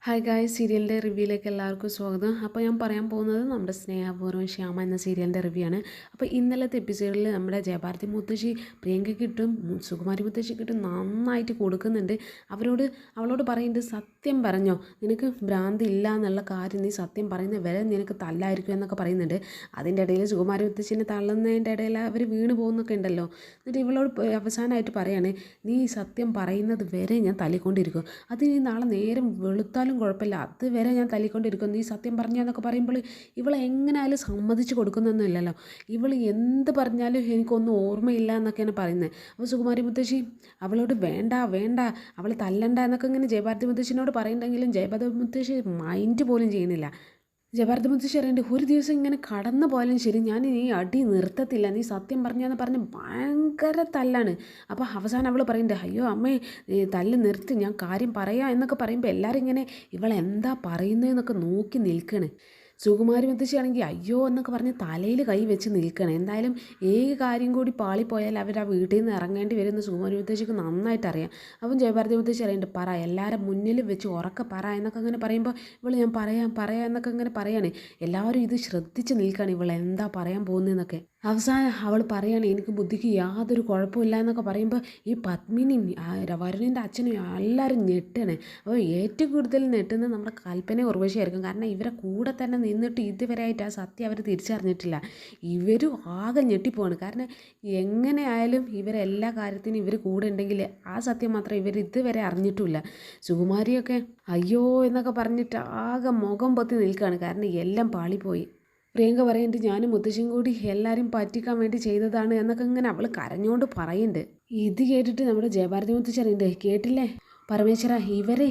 Hi guys, സീരിയലിൻ്റെ റിവ്യൂയിലേക്ക് എല്ലാവർക്കും സ്വാഗതം. അപ്പോൾ ഞാൻ പറയാൻ പോകുന്നത് നമ്മുടെ സ്നേഹപൂർവ്വം ശ്യാമ എന്ന സീരിയലിൻ്റെ റിവ്യൂ ആണ്. അപ്പോൾ ഇന്നലത്തെ എപ്പിസോഡിൽ നമ്മുടെ ജയഭാരതി മുത്തശ്ശി പ്രിയങ്കയ്ക്കിട്ടും സുകുമാരി മുത്തശ്ശിക്കിട്ടും നന്നായിട്ട് കൊടുക്കുന്നുണ്ട്. അവളോട് പറയുന്നുണ്ട്, സത്യം പറഞ്ഞോ, നിനക്ക് ഭ്രാന്തി ഇല്ല എന്നുള്ള കാര്യം നീ സത്യം പറയുന്ന വരെ നിനക്ക് തല്ലായിരിക്കും എന്നൊക്കെ പറയുന്നുണ്ട്. അതിൻ്റെ ഇടയിൽ സുകുമാരി മുത്തശ്ശിനെ തള്ളുന്നതിൻ്റെ ഇടയിൽ അവർ വീണ് പോകുന്നൊക്കെ ഉണ്ടല്ലോ. എന്നിട്ട് ഇവളോട് അവസാനമായിട്ട് പറയാണ്, നീ സത്യം പറയുന്നത് വരെ ഞാൻ തല്ലിക്കൊണ്ടിരിക്കും. അത് നീ നാളെ നേരം വെളുത്താലും കുഴപ്പമില്ല, അതുവരെ ഞാൻ തല്ലിക്കൊണ്ടിരിക്കും. നീ സത്യം പറഞ്ഞെന്നൊക്കെ പറയുമ്പോൾ ഇവളെ എങ്ങനെയായാലും സമ്മതിച്ച് കൊടുക്കുന്നൊന്നുമില്ലല്ലോ. ഇവൾ എന്ത് പറഞ്ഞാലും എനിക്കൊന്നും ഓർമ്മയില്ല എന്നൊക്കെയാണ് പറയുന്നത്. അപ്പോൾ സുകുമാരി മുത്തശ്ശി അവളോട് വേണ്ട വേണ്ട, അവൾ തല്ലണ്ട എന്നൊക്കെ ഇങ്ങനെ ജയഭാരതി മുത്തശ്ശിനോട് പറയുന്നുണ്ടെങ്കിലും ജയഭാരതി മുത്തശ്ശി മൈൻഡ് പോലും ചെയ്യുന്നില്ല. ജയഭാരതി മുത്തശ്ശി അറിയണ്ട്, ഒരു ദിവസം ഇങ്ങനെ കടന്നു പോയാലും ശരി, ഞാൻ നീ അടി നിർത്തത്തില്ല, നീ സത്യം പറഞ്ഞെന്ന് പറഞ്ഞ് ഭയങ്കര തല്ലാണ്. അപ്പോൾ അവസാനം അവൾ പറയുന്നുണ്ട്, അയ്യോ അമ്മേ, തല്ല് നിർത്തി, ഞാൻ കാര്യം പറയാം എന്നൊക്കെ പറയുമ്പോൾ എല്ലാവരും ഇങ്ങനെ ഇവളെന്താ പറയുന്നതെന്നൊക്കെ നോക്കി നിൽക്കണ്. സുകുമാരി മുത്തശ്ശിയാണെങ്കിൽ അയ്യോ എന്നൊക്കെ പറഞ്ഞ് തലയിൽ കൈ വെച്ച് നിൽക്കണം. എന്തായാലും ഏത് കാര്യം കൂടി പാളിപ്പോയാൽ അവർ ആ വീട്ടിൽ നിന്ന് ഇറങ്ങേണ്ടി വരുമെന്ന് സുകുമാരി മുത്തശ്ശിക്ക് നന്നായിട്ട് അറിയാം. അപ്പം ജയഭാരതി മുത്തശ്ശി അറിയുന്നുണ്ട്, പറ, എല്ലാവരും മുന്നിൽ വെച്ച് ഉറക്കെ പറ എന്നൊക്കെ അങ്ങനെ പറയുമ്പോൾ ഇവൾ ഞാൻ പറയാം എന്നൊക്കെ അങ്ങനെ പറയാണ്. എല്ലാവരും ഇത് ശ്രദ്ധിച്ച് നിൽക്കുകയാണ്, ഇവൾ എന്താ പറയാൻ പോകുന്നതെന്നൊക്കെ. അവസാനം അവൾ പറയാണ്, എനിക്ക് ബുദ്ധിക്ക് യാതൊരു കുഴപ്പമില്ല എന്നൊക്കെ പറയുമ്പോൾ ഈ പത്മിനിയും വരുണിൻ്റെ അച്ഛനും എല്ലാവരും ഞെട്ടണേ. അപ്പോൾ ഏറ്റവും കൂടുതൽ ഞെട്ടുന്നത് നമ്മുടെ കൽപ്പന ഉർവശിയായിരിക്കും. കാരണം ഇവരെ കൂടെ തന്നെ നിന്നിട്ട് ഇതുവരെയായിട്ട് ആ സത്യം അവർ തിരിച്ചറിഞ്ഞിട്ടില്ല. ഇവരും ആകെ ഞെട്ടിപ്പോവാണ്. കാരണം എങ്ങനെയായാലും ഇവരെല്ലാ കാര്യത്തിനും ഇവർ കൂടെ ഉണ്ടെങ്കിൽ ആ സത്യം മാത്രം ഇവർ ഇതുവരെ അറിഞ്ഞിട്ടുമില്ല. സുകുമാരിയൊക്കെ അയ്യോ എന്നൊക്കെ പറഞ്ഞിട്ട് ആകെ മുഖം പൊത്തി നിൽക്കുകയാണ്. കാരണം എല്ലാം പാളിപ്പോയി. പ്രിയങ്ക പറയുന്നുണ്ട്, ഞാനും മുത്തശ്ശിയും കൂടി എല്ലാവരും പറ്റിക്കാൻ വേണ്ടി ചെയ്തതാണ് എന്നൊക്കെ ഇങ്ങനെ അവൾ കരഞ്ഞുകൊണ്ട് പറയുന്നുണ്ട്. ഇത് കേട്ടിട്ട് നമ്മുടെ ജയഭാരതി മുത്തശ്ശി അറിയുന്നുണ്ട്, കേട്ടില്ലേ പരമേശ്വര,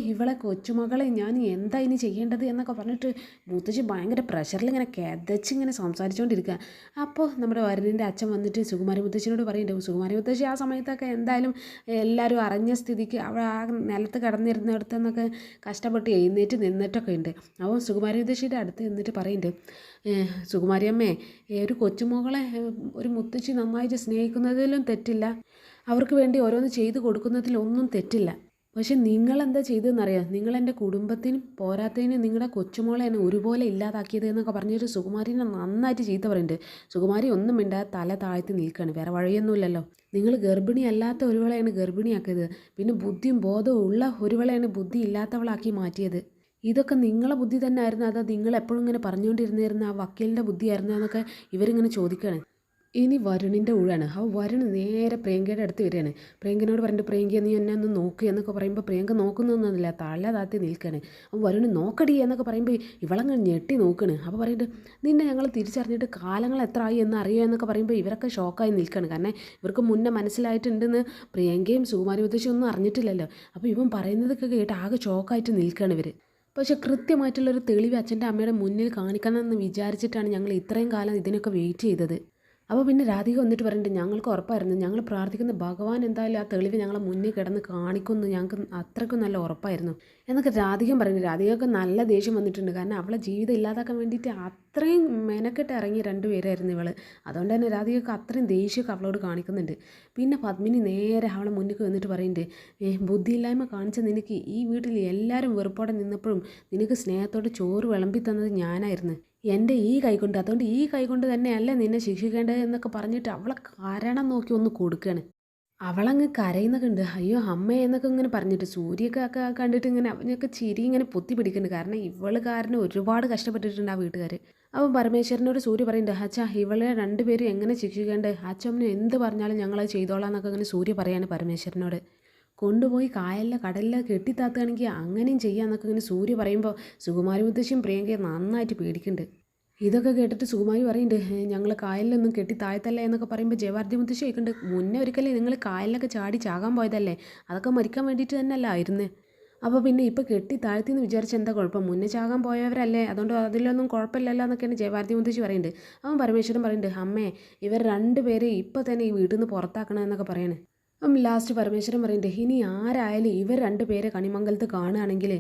ഇവളെ കൊച്ചുമകളെ ഞാൻ എന്താ ഇനി ചെയ്യേണ്ടത് എന്നൊക്കെ പറഞ്ഞിട്ട് മുത്തശ്ശി ഭയങ്കര പ്രഷറിൽ ഇങ്ങനെ ഇങ്ങനെ സംസാരിച്ചുകൊണ്ടിരിക്കുക. അപ്പോൾ നമ്മുടെ വരുണിൻ്റെ അച്ഛൻ വന്നിട്ട് സുകുമാരി മുത്തശ്ശിനോട് പറയുന്നുണ്ട്. സുകുമാരി മുത്തശ്ശി ആ സമയത്തൊക്കെ എന്തായാലും എല്ലാവരും അറിഞ്ഞ സ്ഥിതിക്ക് അവൾ ആ നിലത്ത് കിടന്നിരുന്നിടത്ത് നിന്നൊക്കെ കഷ്ടപ്പെട്ട് എഴുന്നേറ്റ് നിന്നിട്ടൊക്കെ ഉണ്ട്. അപ്പോൾ സുകുമാരി മുത്തശ്ശിയുടെ അടുത്ത് നിന്നിട്ട് പറയുന്നുണ്ട്, സുകുമാരി അമ്മേ, ഒരു കൊച്ചുമകളെ ഒരു മുത്തശ്ശി നന്നായിട്ട് സ്നേഹിക്കുന്നതിലും തെറ്റില്ല, അവർക്ക് വേണ്ടി ഓരോന്ന് ചെയ്തു കൊടുക്കുന്നതിലൊന്നും തെറ്റില്ല. പക്ഷെ നിങ്ങളെന്താ ചെയ്തതെന്നറിയാം, നിങ്ങളെൻ്റെ കുടുംബത്തിനും പോരാത്തതിനും നിങ്ങളുടെ കൊച്ചുമോളെ എന്നെ ഒരുപോലെ ഇല്ലാതാക്കിയത് എന്നൊക്കെ പറഞ്ഞൊരു സുകുമാരിനെ നന്നായിട്ട് ചീത്ത പറയുന്നുണ്ട്. സുകുമാരി ഒന്നും മിണ്ടാതെ തല താഴ്ത്തി നിൽക്കുകയാണ്. വേറെ വഴിയൊന്നുമില്ലല്ലോ. നിങ്ങൾ ഗർഭിണി അല്ലാത്ത ഒരുവളെയാണ് ഗർഭിണിയാക്കിയത്, പിന്നെ ബുദ്ധിയും ബോധവും ഉള്ള ഒരുവളെയാണ് ബുദ്ധി ഇല്ലാത്തവളാക്കി മാറ്റിയത്. ഇതൊക്കെ നിങ്ങളെ ബുദ്ധി തന്നെ ആയിരുന്നു, അതോ നിങ്ങൾ എപ്പോഴും ഇങ്ങനെ പറഞ്ഞുകൊണ്ടിരുന്നിരുന്ന ആ വക്കീലിൻ്റെ ബുദ്ധിയായിരുന്നു എന്നൊക്കെ ഇവരിങ്ങനെ ചോദിക്കുകയാണ്. ഇനി വരുണിൻ്റെ ഊഴാണ്. അപ്പോൾ വരുൺ നേരെ പ്രിയങ്കയുടെ അടുത്ത് വരികയാണ്. പ്രിയങ്കനോട് പറഞ്ഞിട്ട്, പ്രിയങ്ക നീ എന്നെ ഒന്ന് നോക്കുക എന്നൊക്കെ പറയുമ്പോൾ പ്രിയങ്ക നോക്കുന്നൊന്നുമില്ല, തല താത്തി നിൽക്കുകയാണ്. അപ്പോൾ വരുൺ നോക്കടി എന്നൊക്കെ പറയുമ്പോൾ ഇവളങ്ങ് ഞെട്ടി നോക്കുകയാണ്. അപ്പോൾ പറയുന്നത്, നിന്നെ ഞങ്ങൾ തിരിച്ചറിഞ്ഞിട്ട് കാലങ്ങൾ എത്ര ആയി എന്ന് അറിയുമോ എന്നൊക്കെ പറയുമ്പോൾ ഇവരൊക്കെ ഷോക്കായി നിൽക്കുകയാണ്. കാരണം ഇവർക്ക് മുന്നേ മനസ്സിലായിട്ടുണ്ടെന്ന് പ്രിയങ്കയും സുകുമാരി മുത്തശ്ശിയും ഒന്നും അറിഞ്ഞിട്ടില്ലല്ലോ. അപ്പോൾ ഇവൻ പറയുന്നതൊക്കെ കേട്ട് ആകെ ഷോക്കായിട്ട് നിൽക്കുകയാണ് ഇവർ. പക്ഷേ കൃത്യമായിട്ടുള്ളൊരു തെളിവ് അച്ഛൻ്റെ അമ്മയുടെ മുന്നിൽ കാണിക്കണമെന്ന് വിചാരിച്ചിട്ടാണ് ഞങ്ങൾ ഇത്രയും കാലം ഇതിനൊക്കെ വെയിറ്റ് ചെയ്തത്. അപ്പോൾ പിന്നെ രാധിക വന്നിട്ട് പറഞ്ഞിട്ട്, ഞങ്ങൾക്ക് ഉറപ്പായിരുന്നു, ഞങ്ങൾ പ്രാർത്ഥിക്കുന്ന ഭഗവാൻ എന്തായാലും ആ തെളിവ് ഞങ്ങളെ മുന്നിൽ കിടന്ന് കാണിക്കുമെന്ന് ഞങ്ങൾക്ക് അത്രയ്ക്കും നല്ല ഉറപ്പായിരുന്നു എന്നൊക്കെ രാധികം പറയുന്നു. രാധികയൊക്കെ നല്ല ദേഷ്യം വന്നിട്ടുണ്ട്. കാരണം അവളെ ജീവിതം ഇല്ലാതാക്കാൻ വേണ്ടിയിട്ട് അത്രയും മെനക്കെട്ട് ഇറങ്ങിയ രണ്ടുപേരായിരുന്നു ഇവൾ. അതുകൊണ്ട് തന്നെ രാധികയൊക്കെ അത്രയും ദേഷ്യമൊക്കെ അവളോട് കാണിക്കുന്നുണ്ട്. പിന്നെ പത്മിനി നേരെ അവളെ മുന്നിൽ വന്നിട്ട് പറയുന്നുണ്ട്, ബുദ്ധിയില്ലായ്മ കാണിച്ച നിനക്ക് ഈ വീട്ടിൽ എല്ലാവരും വെറുപ്പോടെ നിന്നപ്പോഴും നിനക്ക് സ്നേഹത്തോടെ ചോറ് വിളമ്പി തന്നത് ഞാനായിരുന്നു, എൻ്റെ ഈ കൈകൊണ്ട്. അതുകൊണ്ട് ഈ കൈകൊണ്ട് തന്നെയല്ലേ നിന്നെ ശിക്ഷിക്കേണ്ടത് എന്നൊക്കെ പറഞ്ഞിട്ട് അവളെ കാരണം നോക്കി ഒന്ന് കൊടുക്കുകയാണ്. അവളങ്ങ് കരയുന്നൊക്കെ ഉണ്ട്. അയ്യോ അമ്മേ എന്നൊക്കെ ഇങ്ങനെ പറഞ്ഞിട്ട് സൂര്യയൊക്കെ കണ്ടിട്ട് ഇങ്ങനെ അവനൊക്കെ ചിരി ഇങ്ങനെ പൊത്തി പിടിക്കുന്നുണ്ട്. കാരണം ഇവൾ കാരണം ഒരുപാട് കഷ്ടപ്പെട്ടിട്ടുണ്ട് ആ വീട്ടുകാർ. അപ്പം പരമേശ്വരനോട് സൂര്യ പറയുന്നുണ്ട്, അച്ഛാ ഇവളെ രണ്ടുപേരും എങ്ങനെ ശിക്ഷിക്കേണ്ടത്, അച്ഛമ്മ എന്ത് പറഞ്ഞാലും ഞങ്ങളത് ചെയ്തോളാം എന്നൊക്കെ ഇങ്ങനെ സൂര്യ പറയാണ് പരമേശ്വരനോട്. കൊണ്ടുപോയി കായലിലെ കടലിലെ കെട്ടിത്താത്തുകയാണെങ്കിൽ അങ്ങനെയും ചെയ്യാമെന്നൊക്കെ ഇങ്ങനെ സൂര്യ പറയുമ്പോൾ സുകുമാരി മുത്തശ്ശിയും പ്രിയങ്കയും നന്നായിട്ട് പേടിക്കുന്നുണ്ട്. ഇതൊക്കെ കേട്ടിട്ട് സുകുമാരി പറയുന്നുണ്ട്, ഞങ്ങൾ കായലിലൊന്നും കെട്ടി താഴ്ത്തല്ലേ എന്നൊക്കെ പറയുമ്പോൾ ജയഭാരതി മുത്തശ്ശി ചോദിക്കുന്നുണ്ട്, മുന്നേ ഒരിക്കലേ നിങ്ങൾ കായലിലൊക്കെ ചാടി ചാകാൻ പോയതല്ലേ, അതൊക്കെ മരിക്കാൻ വേണ്ടിയിട്ട് തന്നെയല്ല ആയിരുന്നേ. അപ്പോൾ പിന്നെ ഇപ്പോൾ കെട്ടി താഴ്ത്തി എന്ന് വിചാരിച്ച് എന്താ കുഴപ്പം, മുന്നേ ചാകാൻ പോയവരല്ലേ, അതുകൊണ്ട് അതിലൊന്നും കുഴപ്പമില്ലല്ലോ എന്നൊക്കെയാണ് ജയഭാരതി മുത്തശ്ശി പറയുന്നുണ്ട്. അവൻ പരമേശ്വരൻ പറയുന്നുണ്ട്, അമ്മേ ഇവർ രണ്ടുപേരെ ഇപ്പോൾ തന്നെ ഈ വീട്ടിൽ നിന്ന് പുറത്താക്കണം എന്നൊക്കെ പറയാണ്. ലാസ്റ്റ് പരമേശ്വരൻ പറയുന്നുണ്ട്, ഇനി ആരായാലും ഇവർ രണ്ടുപേരെ കണിമംഗലത്ത് കാണുകയാണെങ്കിൽ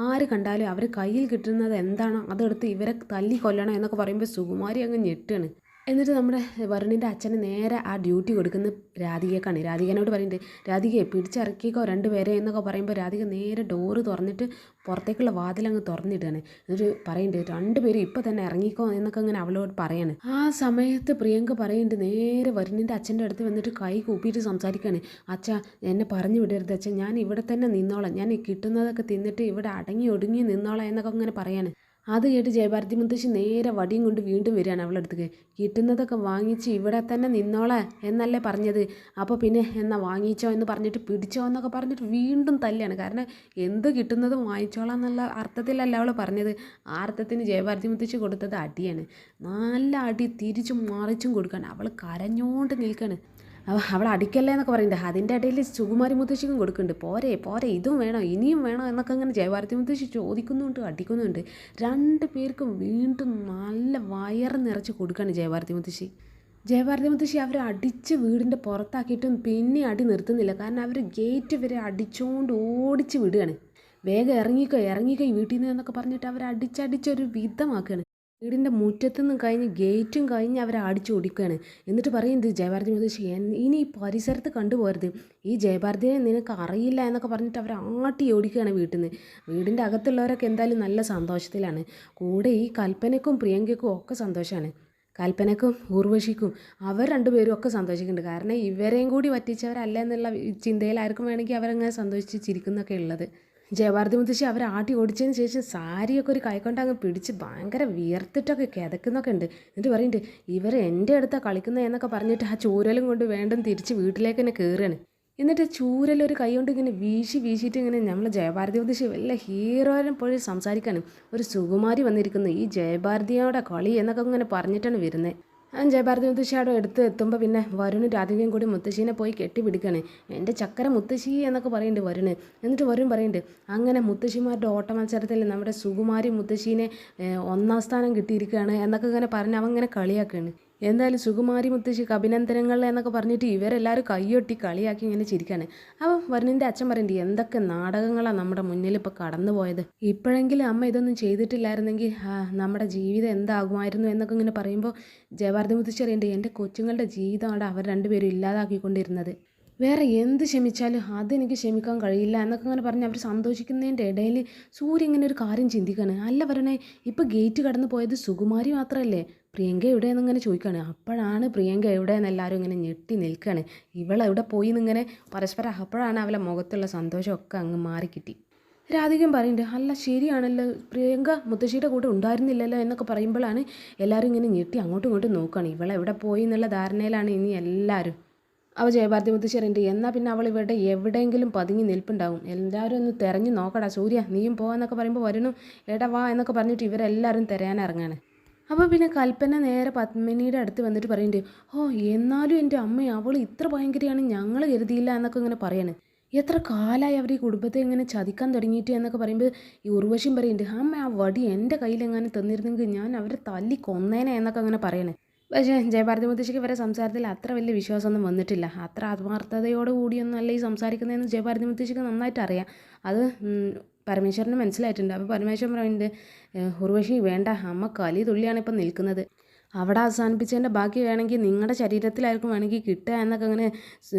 ആര് കണ്ടാലും അവർ കയ്യിൽ കിട്ടുന്നത് എന്താണോ അതെടുത്ത് ഇവരെ തല്ലി കൊല്ലണം എന്നൊക്കെ പറയുമ്പോൾ സുകുമാരി അങ്ങ് ഞെട്ടാണ്. എന്നിട്ട് നമ്മുടെ വരുണിൻ്റെ അച്ഛന് നേരെ ആ ഡ്യൂട്ടി കൊടുക്കുന്ന രാധികക്കാണ്. രാധികനോട് പറയുന്നുണ്ട്, രാധികയെ പിടിച്ചിറക്കിക്കോ രണ്ടുപേരെ എന്നൊക്കെ പറയുമ്പോൾ രാധിക നേരെ ഡോറ് തുറന്നിട്ട് പുറത്തേക്കുള്ള വാതിലങ്ങ് തുറന്നിട്ടാണ്. എന്നിട്ട് പറയുന്നുണ്ട്, രണ്ടുപേരും ഇപ്പം തന്നെ ഇറങ്ങിക്കോ എന്നൊക്കെ അങ്ങനെ അവളോട് പറയാണ്. ആ സമയത്ത് പ്രിയങ്ക പറയുന്നുണ്ട്, നേരെ വരുണിൻ്റെ അച്ഛൻ്റെ അടുത്ത് വന്നിട്ട് കൈ കൂപ്പിയിട്ട് സംസാരിക്കുകയാണ്. അച്ഛാ, എന്നെ പറഞ്ഞു വിടരുത് അച്ഛൻ, ഞാൻ ഇവിടെ തന്നെ നിന്നോളാം, ഞാൻ കിട്ടുന്നതൊക്കെ തിന്നിട്ട് ഇവിടെ അടങ്ങി ഒടുങ്ങി നിന്നോളാം എന്നൊക്കെ അങ്ങനെ പറയാണ്. അത് കേട്ട് ജയഭാരതി മുത്തശ്ശി നേരെ വടിയും കൊണ്ട് വീണ്ടും വരികയാണ് അവളുടെ അടുത്തേക്ക്. കിട്ടുന്നതൊക്കെ വാങ്ങിച്ച് ഇവിടെ തന്നെ നിന്നോളെ എന്നല്ലേ പറഞ്ഞത്, അപ്പോൾ പിന്നെ എന്നാ വാങ്ങിച്ചോ എന്ന് പറഞ്ഞിട്ട് പിടിച്ചോ എന്നൊക്കെ പറഞ്ഞിട്ട് വീണ്ടും തല്ലാണ്. കാരണം എന്ത് കിട്ടുന്നതും വാങ്ങിച്ചോളാം എന്നുള്ള അർത്ഥത്തിലല്ല അവൾ പറഞ്ഞത്. ആ അർത്ഥത്തിന് ജയഭാരതി മുത്തശ്ശി കൊടുത്തത് അടിയാണ്. നല്ല അടി തിരിച്ചും മറിച്ചും കൊടുക്കുകയാണ്. അവൾ കരഞ്ഞോണ്ട് നിൽക്കുകയാണ്. അവൾ അടിക്കല്ലേ എന്നൊക്കെ പറയുന്നുണ്ട്. അതിൻ്റെ ഇടയിൽ സുകുമാരി മുത്തശ്ശിക്കും കൊടുക്കുന്നുണ്ട്. പോരെ പോരെ, ഇതും വേണോ ഇനിയും വേണോ എന്നൊക്കെ അങ്ങനെ ജയഭാരതി മുത്തശ്ശി ചോദിക്കുന്നുണ്ട്, അടിക്കുന്നുണ്ട്. രണ്ട് പേർക്കും വീണ്ടും നല്ല വയറ് നിറച്ച് കൊടുക്കുകയാണ് ജയഭാരതി മുത്തശ്ശി. ജയഭാരതി മുത്തശ്ശി അവരെ അടിച്ച് വീടിൻ്റെ പുറത്താക്കിയിട്ടും പിന്നെ അടി നിർത്തുന്നില്ല. കാരണം അവർ ഗേറ്റ് വരെ അടിച്ചുകൊണ്ട് ഓടിച്ച് വിടുകയാണ്. വേഗം ഇറങ്ങിക്കോ ഇറങ്ങിക്കോ വീട്ടിൽ നിന്ന് എന്നൊക്കെ പറഞ്ഞിട്ട് അവർ അടിച്ചടിച്ചൊരു വിധമാക്കുകയാണ്. വീടിൻ്റെ മുറ്റത്തു നിന്ന് കഴിഞ്ഞ് ഗേറ്റും കഴിഞ്ഞ് അവരെ അടിച്ചു ഓടിക്കുകയാണ്. എന്നിട്ട് പറയുന്നത് ജയഭാരതി മുത്തശ്ശി, ഇനി ഈ പരിസരത്ത് കണ്ടുപോകരുത്, ഈ ജയഭാരതിയെ നിനക്ക് അറിയില്ല എന്നൊക്കെ പറഞ്ഞിട്ട് അവരെ ആട്ടി ഓടിക്കുകയാണ് വീട്ടിൽ നിന്ന്. വീടിൻ്റെ അകത്തുള്ളവരൊക്കെ എന്തായാലും നല്ല സന്തോഷത്തിലാണ്. കൂടെ ഈ കൽപ്പനയ്ക്കും പ്രിയങ്കയ്ക്കും ഒക്കെ സന്തോഷമാണ്. കൽപ്പനയ്ക്കും ഊർവശിക്കും അവർ രണ്ടുപേരും ഒക്കെ സന്തോഷിക്കുന്നുണ്ട്. കാരണം ഇവരെയും കൂടി വറ്റിച്ചവരല്ല എന്നുള്ള ചിന്തയിലായിരിക്കും വേണമെങ്കിൽ അവരങ്ങനെ സന്തോഷിച്ച് ചിരിക്കുന്നൊക്കെ ഉള്ളത്. ജയഭാരതി മുത്തശ്ശി അവരെ ആട്ടി ഓടിച്ചതിന് ശേഷം സാരിയൊക്കെ ഒരു കൈക്കൊണ്ട് അങ്ങ് പിടിച്ച് ഭയങ്കര വിയർത്തിട്ടൊക്കെ കിതക്കുന്നൊക്കെ ഉണ്ട്. എന്നിട്ട് പറയുന്നുണ്ട്, ഇവർ എൻ്റെ അടുത്താണ് കളിക്കുന്നത് എന്നൊക്കെ പറഞ്ഞിട്ട് ആ ചൂരലും കൊണ്ട് വേണ്ടും തിരിച്ച് വീട്ടിലേക്ക് തന്നെ കയറുകയാണ്. എന്നിട്ട് ചൂരലൊരു കൈ കൊണ്ട് ഇങ്ങനെ വീശിയിട്ട് ഇങ്ങനെ നമ്മൾ ജയഭാരതി മുത്തശ്ശി വല്ല ഹീറോയിനെ പോലെ സംസാരിക്കാണ്. ഒരു സുകുമാരി വന്നിരിക്കുന്നു, ഈ ജയഭാരതിയോടെ കളി എന്നൊക്കെ ഇങ്ങനെ പറഞ്ഞിട്ടാണ് വരുന്നത്. ജയഭാരതി മുത്തശ്ശി അവിടെ എത്തുമ്പോൾ പിന്നെ വരുണും രാധികയും കൂടി മുത്തശ്ശീനെ പോയി കെട്ടിപ്പിടിക്കുകയാണ്. എൻ്റെ ചക്കര മുത്തശ്ശി എന്നൊക്കെ പറയുന്നുണ്ട് വരുണ്. എന്നിട്ട് വരുൺ പറയുന്നുണ്ട്, അങ്ങനെ മുത്തശ്ശിമാരുടെ ഓട്ട മത്സരത്തിൽ നമ്മുടെ സുകുമാരി മുത്തശ്ശീനെ 1ാം സ്ഥാനം കിട്ടിയിരിക്കുകയാണ് എന്നൊക്കെ ഇങ്ങനെ പറഞ്ഞ് അവൻ ഇങ്ങനെ കളിയാക്കുകയാണ്. എന്തായാലും സുകുമാരി മുത്തശ്ശിക്ക് അഭിനന്ദനങ്ങൾ എന്നൊക്കെ പറഞ്ഞിട്ട് ഇവരെല്ലാവരും കയ്യൊട്ടി കളിയാക്കി ഇങ്ങനെ ചിരിക്കുകയാണ്. അപ്പം വരുണിൻ്റെ അച്ഛൻ പറയുന്നുണ്ട്, എന്തൊക്കെ നാടകങ്ങളാണ് നമ്മുടെ മുന്നിൽ ഇപ്പോൾ കടന്നു പോയത്, ഇപ്പോഴെങ്കിലും അമ്മ ഇതൊന്നും ചെയ്തിട്ടില്ലായിരുന്നെങ്കിൽ നമ്മുടെ ജീവിതം എന്താകുമായിരുന്നു എന്നൊക്കെ ഇങ്ങനെ പറയുമ്പോൾ ജയഭാരതി മുത്തശ്ശി അറിയുന്നുണ്ട്, എൻ്റെ കൊച്ചുങ്ങളുടെ ജീവിതമാണ് അവർ രണ്ടുപേരും ഇല്ലാതാക്കിക്കൊണ്ടിരുന്നത്. വേറെ എന്ത് ക്ഷമിച്ചാലും അതെനിക്ക് ക്ഷമിക്കാൻ കഴിയില്ല എന്നൊക്കെ ഇങ്ങനെ പറഞ്ഞ് അവർ സന്തോഷിക്കുന്നതിൻ്റെ ഇടയിൽ സൂര്യ ഇങ്ങനെ ഒരു കാര്യം ചിന്തിക്കുകയാണ്. അല്ല വരണേ, ഇപ്പോൾ ഗേറ്റ് കടന്നു പോയത് സുകുമാരി മാത്രമല്ലേ, പ്രിയങ്ക എവിടെയെന്നിങ്ങനെ ചോദിക്കുകയാണ്. അപ്പോഴാണ് പ്രിയങ്ക എവിടെയെന്ന് എല്ലാവരും ഇങ്ങനെ ഞെട്ടി നിൽക്കുകയാണ്. ഇവളെവിടെ പോയി എന്നിങ്ങനെ പരസ്പരം അപ്പോഴാണ് അവളെ മുഖത്തുള്ള സന്തോഷമൊക്കെ അങ്ങ് മാറിക്കിട്ടി. രാധികം പറയുന്നുണ്ട്, അല്ല ശരിയാണല്ലോ, പ്രിയങ്ക മുത്തശ്ശിയുടെ കൂടെ ഉണ്ടായിരുന്നില്ലല്ലോ എന്നൊക്കെ പറയുമ്പോഴാണ് എല്ലാവരും ഇങ്ങനെ ഞെട്ടി അങ്ങോട്ടും ഇങ്ങോട്ടും നോക്കുകയാണ്. ഇവളെവിടെ പോയി എന്നുള്ള ധാരണയിലാണ് ഇനി എല്ലാവരും. അവൾ ജയഭാരതി മുത്തശ്ശി പറയുന്നുണ്ട്, എന്നാൽ പിന്നെ അവൾ ഇവിടെ എവിടെയെങ്കിലും പതുങ്ങി നിൽപ്പുണ്ടാവും, എല്ലാവരും ഒന്ന് തിരഞ്ഞു നോക്കടാ സൂര്യ, നീയും പോകാന്നൊക്കെ പറയുമ്പോൾ വരുന്നു എടാ വാ എന്നൊക്കെ പറഞ്ഞിട്ട് ഇവരെല്ലാവരും തിരയാനിറങ്ങാണ്. അപ്പോൾ പിന്നെ കൽപ്പന നേരെ പത്മിനിയുടെ അടുത്ത് വന്നിട്ട് പറയുന്നുണ്ട്, ഓ എന്നാലും എൻ്റെ അമ്മ അവൾ ഇത്ര ഭയങ്കരയാണ് ഞങ്ങൾ കരുതിയില്ല എന്നൊക്കെ ഇങ്ങനെ പറയാണ്. എത്ര കാലമായി അവർ ഈ കുടുംബത്തെ ഇങ്ങനെ ചതിക്കാൻ തുടങ്ങിയിട്ട് എന്നൊക്കെ പറയുമ്പോൾ ഈ ഉർവശിയും പറയുന്നുണ്ട്, അമ്മ ആ വടി എൻ്റെ കയ്യിലെങ്ങാനും തന്നിരുന്നെങ്കിൽ ഞാൻ അവരെ തല്ലി കൊന്നേനെ എന്നൊക്കെ അങ്ങനെ പറയണേ. പക്ഷേ ജയഭാരതി മുത്തശ്ശിക്ക് ഇവരെ സംസാരത്തിൽ അത്ര വലിയ വിശ്വാസമൊന്നും വന്നിട്ടില്ല. അത്ര ആത്മാർത്ഥതയോടുകൂടിയൊന്നും അല്ല ഈ സംസാരിക്കുന്നതെന്ന് ജയഭാരതി മുത്തശ്ശിക്ക് നന്നായിട്ട് അറിയാം. അത് പരമേശ്വരന് മനസ്സിലായിട്ടുണ്ട്. അപ്പോൾ പരമേശ്വരൻ പറയുന്നുണ്ട്, ഉർവശി വേണ്ട, അമ്മ കലി തുള്ളിയാണ് ഇപ്പം നിൽക്കുന്നത്, അവിടെ അവസാനിപ്പിച്ചതിൻ്റെ ബാക്കി വേണമെങ്കിൽ നിങ്ങളുടെ ശരീരത്തിലായിരിക്കും വേണമെങ്കിൽ കിട്ടുക എന്നൊക്കെ അങ്ങനെ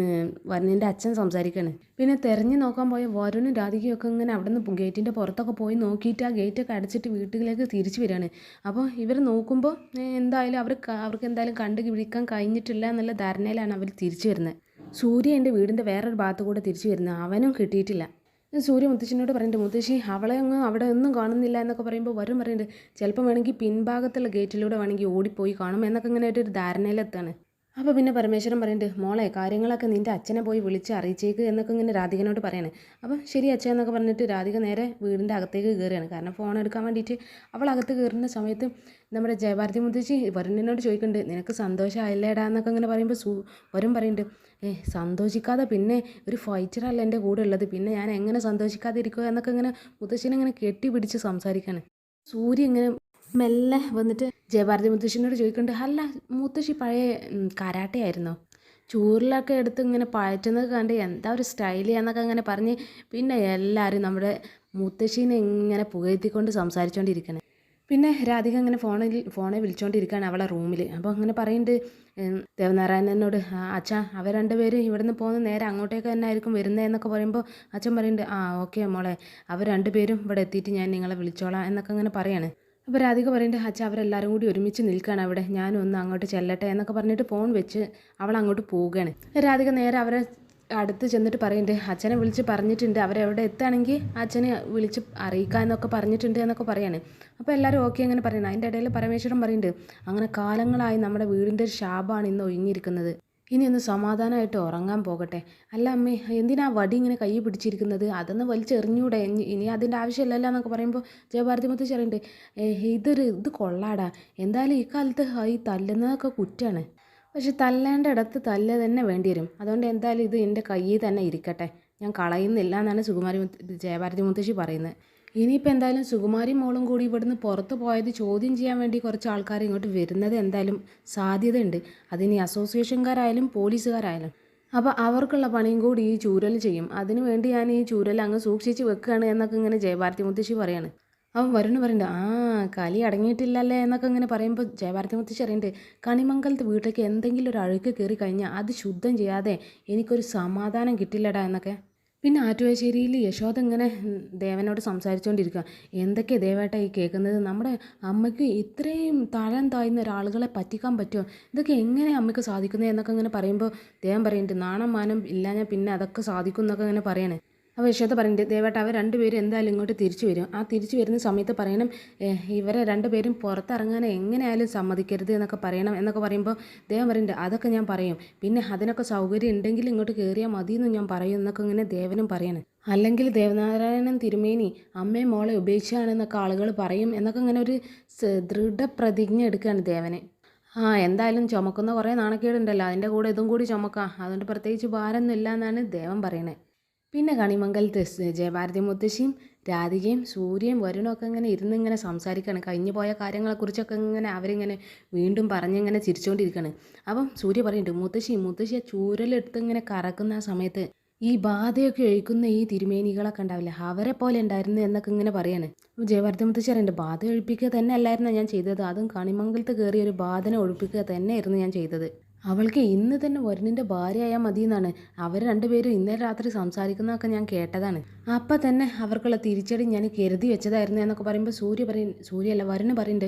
വരുണിൻ്റെ അച്ഛൻ സംസാരിക്കുകയാണ്. പിന്നെ തിരഞ്ഞു നോക്കാൻ പോയ വരുണും രാധികയൊക്കെ ഇങ്ങനെ അവിടെ നിന്ന് ഗേറ്റിൻ്റെ പുറത്തൊക്കെ പോയി നോക്കിയിട്ട് ആ ഗേറ്റൊക്കെ അടച്ചിട്ട് വീട്ടിലേക്ക് തിരിച്ചു വരികയാണ്. അപ്പോൾ ഇവർ നോക്കുമ്പോൾ എന്തായാലും അവർക്ക് എന്തായാലും പിടിക്കാൻ കഴിഞ്ഞിട്ടില്ല എന്നുള്ള ധാരണയിലാണ് അവർ തിരിച്ചു വരുന്നത്. സൂര്യ എൻ്റെ വീടിൻ്റെ വേറൊരു ഭാഗത്തു കൂടെ തിരിച്ചു വരുന്നത്, അവനും കിട്ടിയിട്ടില്ല. സൂര്യ മുത്തശ്ശിനോട് പറയുന്നുണ്ട്, മുത്തശ്ശി അവളെ അങ്ങ് അവിടെ ഒന്നും കാണുന്നില്ല എന്നൊക്കെ പറയുമ്പോൾ വരും പറയുന്നുണ്ട്, ചിലപ്പോൾ വേണമെങ്കിൽ പിൻഭാഗത്തുള്ള ഗേറ്റിലൂടെ വേണമെങ്കിൽ ഓടിപ്പോയി കാണും എന്നൊക്കെ ഇങ്ങനെ ഒരു ധാരണയിലെത്താണ്. അപ്പോൾ പിന്നെ പരമേശ്വരൻ പറയുന്നുണ്ട്, മോളെ കാര്യങ്ങളൊക്കെ നിൻ്റെ അച്ഛനെ പോയി വിളിച്ച് അറിയിച്ചേക്ക് എന്നൊക്കെ ഇങ്ങനെ രാധികനോട് പറയാണ്. അപ്പം ശരി അച്ഛൻ എന്നൊക്കെ പറഞ്ഞിട്ട് രാധിക നേരെ വീടിൻ്റെ അകത്തേക്ക് കയറുകയാണ്. കാരണം ഫോൺ എടുക്കാൻ വേണ്ടിയിട്ട് അവൾ അകത്ത് കയറുന്ന സമയത്ത് നമ്മുടെ ജയഭാരതി മുത്തശ്ശി വരുണിനോട് ചോദിക്കുന്നുണ്ട്, നിനക്ക് സന്തോഷമായില്ലേടാ എന്നൊക്കെ ഇങ്ങനെ പറയുമ്പോൾ വരും പറയുന്നുണ്ട്, സന്തോഷിക്കാതെ പിന്നെ ഒരു ഫൈറ്ററല്ല എൻ്റെ കൂടെ ഉള്ളത്, പിന്നെ ഞാൻ എങ്ങനെ സന്തോഷിക്കാതെ ഇരിക്കുക എന്നൊക്കെ ഇങ്ങനെ മുത്തശ്ശിനെ ഇങ്ങനെ കെട്ടിപ്പിടിച്ച് സംസാരിക്കുകയാണ്. സൂര്യ ഇങ്ങനെ മെല്ലെ വന്നിട്ട് ജയഭാരതി മുത്തശ്ശിനോട് ചോദിക്കുന്നുണ്ട്, അല്ല മുത്തശ്ശി പഴയ കരാട്ടെ ആയിരുന്നോ, ചൂരിലൊക്കെ എടുത്ത് ഇങ്ങനെ പഴറ്റുന്നത് കണ്ട് എന്താ ഒരു സ്റ്റൈൽ എന്നൊക്കെ അങ്ങനെ പറഞ്ഞ് പിന്നെ എല്ലാവരും നമ്മുടെ മുത്തശ്ശീനെ ഇങ്ങനെ പുകഴ്ത്തിക്കൊണ്ട് സംസാരിച്ചുകൊണ്ടിരിക്കണേ. പിന്നെ രാധിക ഇങ്ങനെ ഫോണെ വിളിച്ചുകൊണ്ടിരിക്കുകയാണ് അവളെ റൂമിൽ. അപ്പോൾ അങ്ങനെ പറയുന്നുണ്ട് ദേവനാരായണനോട്, അച്ഛാ അവർ രണ്ടുപേരും ഇവിടുന്ന് പോകുന്ന നേരെ അങ്ങോട്ടേക്ക് തന്നെ ആയിരിക്കും വരുന്നതെന്നൊക്കെ പറയുമ്പോൾ അച്ഛൻ പറയുന്നുണ്ട്, ആ ഓക്കെ മോളെ, അവർ രണ്ടുപേരും ഇവിടെ എത്തിയിട്ട് ഞാൻ നിങ്ങളെ വിളിച്ചോളാം എന്നൊക്കെ അങ്ങനെ പറയാണ്. അപ്പോൾ രാധിക പറയുന്നുണ്ട്, അച്ഛാ അവരെല്ലാവരും കൂടി ഒരുമിച്ച് നിൽക്കുകയാണ് അവിടെ, ഞാനും ഒന്ന് അങ്ങോട്ട് ചെല്ലട്ടെ എന്നൊക്കെ പറഞ്ഞിട്ട് ഫോൺ വെച്ച് അവൾ അങ്ങോട്ട് പോവുകയാണ്. രാധിക നേരെ അവരെ അടുത്ത് ചെന്നിട്ട് പറയുന്നുണ്ട്, അച്ഛനെ വിളിച്ച് പറഞ്ഞിട്ടുണ്ട്, അവരെവിടെ എത്തുകയാണെങ്കിൽ അച്ഛനെ വിളിച്ച് അറിയിക്കുക എന്നൊക്കെ പറഞ്ഞിട്ടുണ്ട് എന്നൊക്കെ പറയാണ്. അപ്പോൾ എല്ലാവരും ഓക്കെ അങ്ങനെ പറയണം. അതിൻ്റെ ഇടയിൽ പരമേശ്വരൻ പറയുന്നുണ്ട്, അങ്ങനെ കാലങ്ങളായി നമ്മുടെ വീടിൻ്റെ ഒരു ശാപമാണ് ഇന്ന് ഒഴിഞ്ഞിരിക്കുന്നത്, ഇനി ഒന്ന് സമാധാനമായിട്ട് ഉറങ്ങാൻ പോകട്ടെ. അല്ല അമ്മേ, എന്തിനാ വടി ഇങ്ങനെ കൈ പിടിച്ചിരിക്കുന്നത്, അതൊന്ന് വലിച്ചെറിഞ്ഞൂടെ, ഇനി അതിൻ്റെ ആവശ്യമില്ലല്ലോ എന്നൊക്കെ പറയുമ്പോൾ ജയഭാരതി മുത്തശ്ശി പറയുന്നുണ്ട്, ഇത് കൊള്ളാടാ, എന്തായാലും ഈ കാലത്ത് ഈ തല്ലുന്നതൊക്കെ കുറ്റമാണ്, പക്ഷെ തല്ലേണ്ട ഇടത്ത് തല്ല് തന്നെ വേണ്ടി വരും, അതുകൊണ്ട് എന്തായാലും ഇത് എൻ്റെ കയ്യിൽ തന്നെ ഇരിക്കട്ടെ, ഞാൻ കളയുന്നില്ല എന്നാണ് ജയഭാരതി മുത്തശ്ശി പറയുന്നത്. ഇനിയിപ്പോൾ എന്തായാലും സുകുമാരി മോളും കൂടി ഇവിടുന്ന് പുറത്ത് പോയത് ചോദ്യം ചെയ്യാൻ വേണ്ടി കുറച്ച് ആൾക്കാർ ഇങ്ങോട്ട് വരുന്നത് എന്തായാലും സാധ്യതയുണ്ട്, അതിനി അസോസിയേഷൻകാരായാലും പോലീസുകാരായാലും. അപ്പോൾ അവർക്കുള്ള പണിയും കൂടി ഈ ചൂരൽ ചെയ്യും, അതിനു വേണ്ടി ഞാൻ ഈ ചൂരൽ അങ്ങ് സൂക്ഷിച്ച് വെക്കുകയാണ് എന്നൊക്കെ ഇങ്ങനെ ജയഭാരതി മുത്തശ്ശി പറയാണ്. അവൻ വരുണ് പറയുന്നുണ്ട്, കലി അടങ്ങിയിട്ടില്ലല്ലേ എന്നൊക്കെ ഇങ്ങനെ പറയുമ്പോൾ ജയഭാരതി മുത്തശ്ശി പറയുന്നുണ്ട്, കണിമംഗലത്ത് വീട്ടിലേക്ക് എന്തെങ്കിലും ഒരു അഴുക്ക് കയറി കഴിഞ്ഞാൽ അത് ശുദ്ധം ചെയ്യാതെ എനിക്കൊരു സമാധാനം കിട്ടില്ലടാ എന്നൊക്കെ. പിന്നെ ആറ്റുവാശ്ശേരിയിൽ യശോദ ഇങ്ങനെ ദേവനോട് സംസാരിച്ചുകൊണ്ടിരിക്കുക, എന്തൊക്കെ ദേവേട്ട ഈ കേൾക്കുന്നത്, നമ്മുടെ അമ്മയ്ക്ക് ഇത്രയും തരം താഴ്ന്ന ഒരാളുകളെ പറ്റിക്കാൻ പറ്റുമോ, ഇതൊക്കെ എങ്ങനെ അമ്മയ്ക്ക് സാധിക്കുന്നത് എന്നൊക്കെ ഇങ്ങനെ പറയുമ്പോൾ ദേവൻ പറയുന്നുണ്ട്, നാണം മാനം ഇല്ലാഞ്ഞാൽ പിന്നെ അതൊക്കെ സാധിക്കും എന്നൊക്കെ ഇങ്ങനെ പറയണേ. അപ്പോൾ യശോദ പറയുന്നുണ്ട്, ദേവേട്ട അവർ രണ്ടുപേരും എന്തായാലും ഇങ്ങോട്ട് തിരിച്ചു വരും, ആ തിരിച്ചു വരുന്ന സമയത്ത് പറയണം ഇവരെ രണ്ടുപേരും പുറത്തിറങ്ങാൻ എങ്ങനെയായാലും സമ്മതിക്കരുത് എന്നൊക്കെ പറയണം എന്നൊക്കെ പറയുമ്പോൾ ദേവൻ പറയുന്നുണ്ട്, അതൊക്കെ ഞാൻ പറയും, പിന്നെ അതിനൊക്കെ സൗകര്യം ഉണ്ടെങ്കിൽ ഇങ്ങോട്ട് കയറിയാൽ മതിയെന്ന് ഞാൻ പറയും എന്നൊക്കെ ഇങ്ങനെ ദേവനും പറയണം. അല്ലെങ്കിൽ ദേവനാരായണൻ തിരുമേനി അമ്മയും മോളെ ഉപേക്ഷിച്ചാണെന്നൊക്കെ ആളുകൾ പറയും എന്നൊക്കെ ഇങ്ങനെ ഒരു ദൃഢപ്രതിജ്ഞ എടുക്കുകയാണ് ദേവന്. എന്തായാലും ചുമക്കുന്ന കുറേ നാണക്കേടുണ്ടല്ലോ, അതിൻ്റെ കൂടെ ഇതും കൂടി ചുമക്കാം, അതുകൊണ്ട് പ്രത്യേകിച്ച് ഭാരമൊന്നും ഇല്ല എന്നാണ് ദേവൻ പറയണേ. പിന്നെ കണിമംഗലത്ത് ജയഭാരതി മുത്തശ്ശിയും രാധികയും സൂര്യയും വരുണും ഒക്കെ ഇങ്ങനെ ഇങ്ങനെ സംസാരിക്കുകയാണ്, കഴിഞ്ഞു പോയ കാര്യങ്ങളെക്കുറിച്ചൊക്കെ ഇങ്ങനെ അവരിങ്ങനെ വീണ്ടും പറഞ്ഞിങ്ങനെ ചിരിച്ചുകൊണ്ടിരിക്കുകയാണ്. അപ്പം സൂര്യ പറയുന്നുണ്ട്, മുത്തശ്ശി ആ ചൂരലെടുത്ത് ഇങ്ങനെ കറക്കുന്ന ആ സമയത്ത് ഈ ബാധയൊക്കെ ഒഴിക്കുന്ന ഈ തിരുമേനികളൊക്കെ ഉണ്ടാവില്ല, അവരെ പോലെ ഉണ്ടായിരുന്നു എന്നൊക്കെ ഇങ്ങനെ പറയാണ്. അപ്പോൾ ജയഭാരതി മുത്തശ്ശി പറയുന്നുണ്ട്, ബാധ ഒഴിപ്പിക്കുക തന്നെ അല്ലായിരുന്നു ഞാൻ ചെയ്തത്, അതും കണിമംഗലത്ത് കയറിയ ഒരു ബാധനെ ഒഴിപ്പിക്കുക തന്നെയായിരുന്നു ഞാൻ ചെയ്തത്, അവൾക്ക് ഇന്ന് തന്നെ വരുണിൻ്റെ ഭാര്യയായാൽ മതി എന്നാണ് അവർ രണ്ടുപേരും ഇന്നലെ രാത്രി സംസാരിക്കുന്നതൊക്കെ ഞാൻ കേട്ടതാണ്, അപ്പം തന്നെ അവർക്കുള്ള തിരിച്ചടി ഞാൻ കരുതി വെച്ചതായിരുന്നു എന്നൊക്കെ പറയുമ്പോൾ സൂര്യയല്ല വരുണ് പറയുന്നുണ്ട്,